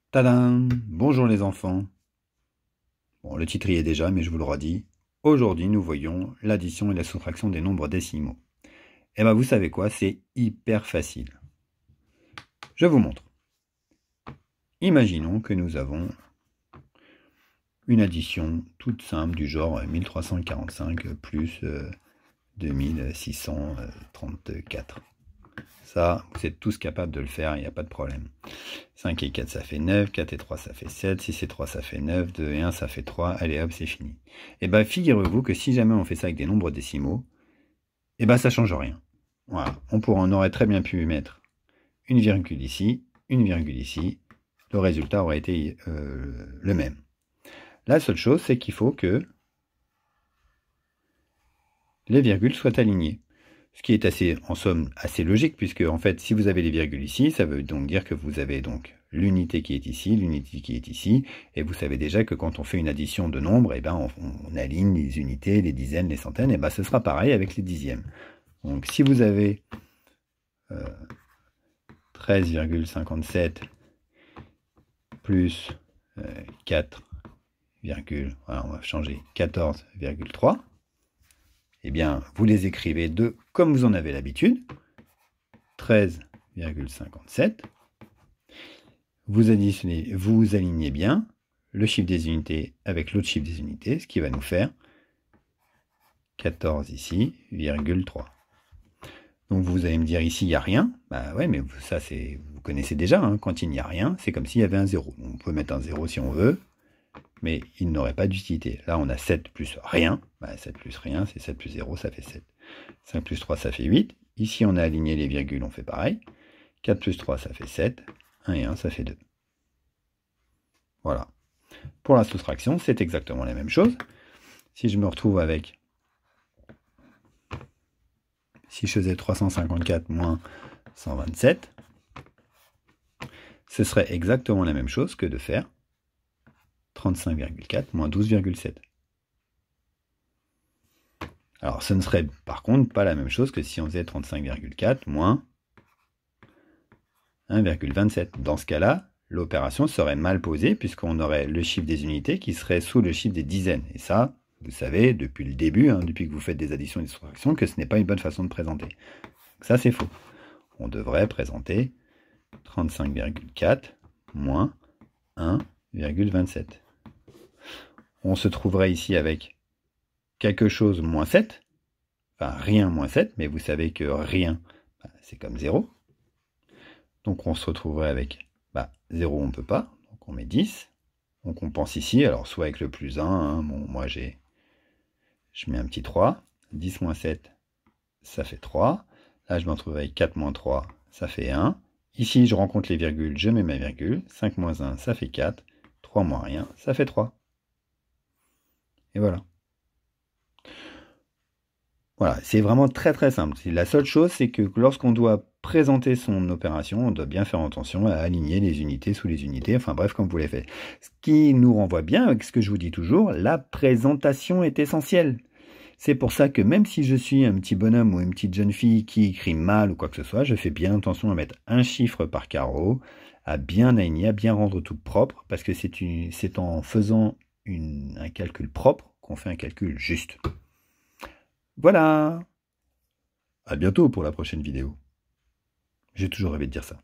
Tadam! Bonjour les enfants. Bon, le titre y est déjà, mais je vous le redis. Aujourd'hui, nous voyons l'addition et la soustraction des nombres décimaux. Et bien, vous savez quoi? C'est hyper facile. Je vous montre. Imaginons que nous avons une addition toute simple du genre 1345 plus 2634. Ça, vous êtes tous capables de le faire, il n'y a pas de problème. 5 et 4, ça fait 9, 4 et 3, ça fait 7, 6 et 3, ça fait 9, 2 et 1, ça fait 3, allez hop, c'est fini. Et bien, figurez-vous que si jamais on fait ça avec des nombres décimaux, et ben ça change rien. Voilà, on aurait très bien pu mettre une virgule ici, une virgule ici, le résultat aurait été le même. La seule chose, c'est qu'il faut que les virgules soient alignées. Ce qui est en somme, assez logique, puisque en fait, si vous avez les virgules ici, ça veut donc dire que vous avez donc l'unité qui est ici, l'unité qui est ici, et vous savez déjà que quand on fait une addition de nombres, et ben on aligne les unités, les dizaines, les centaines, et ben ce sera pareil avec les dixièmes. Donc si vous avez 13,57 plus 4, voilà, on va changer 14,3, eh bien, vous les écrivez comme vous en avez l'habitude, 13,57. Vous alignez bien le chiffre des unités avec l'autre chiffre des unités, ce qui va nous faire 14 ici, virgule 3. Donc vous allez me dire ici, il n'y a rien. Bah ouais, mais ça, vous connaissez déjà, hein, quand il n'y a rien, c'est comme s'il y avait un 0. On peut mettre un 0 si on veut, mais il n'aurait pas d'utilité. Là, on a 7 plus rien. Bah, 7 plus rien, c'est 7 plus 0, ça fait 7. 5 plus 3, ça fait 8. Ici, on a aligné les virgules, on fait pareil. 4 plus 3, ça fait 7. 1 et 1, ça fait 2. Voilà. Pour la soustraction, c'est exactement la même chose. Si je me retrouve avec... Si je faisais 354 moins 127, ce serait exactement la même chose que de faire 35,4 moins 12,7. Alors, ce ne serait par contre pas la même chose que si on faisait 35,4 moins 1,27. Dans ce cas-là, l'opération serait mal posée puisqu'on aurait le chiffre des unités qui serait sous le chiffre des dizaines. Et ça, vous savez, depuis le début, hein, depuis que vous faites des additions et des soustractions, que ce n'est pas une bonne façon de présenter. Donc ça, c'est faux. On devrait présenter 35,4 moins 1,27. On se trouverait ici avec quelque chose moins 7, enfin rien moins 7, mais vous savez que rien, c'est comme 0. Donc on se retrouverait avec 0, on ne peut pas, donc on met 10. On compense ici, alors soit avec le plus 1, hein, bon, moi je mets un petit 3. 10 moins 7, ça fait 3. Là je me retrouve avec 4 moins 3, ça fait 1. Ici je rencontre les virgules, je mets ma virgule. 5 moins 1, ça fait 4. 3 moins rien, ça fait 3. Et voilà. Voilà, c'est vraiment très très simple. La seule chose, c'est que lorsqu'on doit présenter son opération, on doit bien faire attention à aligner les unités sous les unités, enfin bref, comme vous l'avez fait. Ce qui nous renvoie bien avec ce que je vous dis toujours, la présentation est essentielle. C'est pour ça que même si je suis un petit bonhomme ou une petite jeune fille qui écrit mal ou quoi que ce soit, je fais bien attention à mettre un chiffre par carreau, à bien aligner, à bien rendre tout propre, parce que c'est en faisant un calcul propre qu'on fait un calcul juste. Voilà! À bientôt pour la prochaine vidéo. J'ai toujours rêvé de dire ça.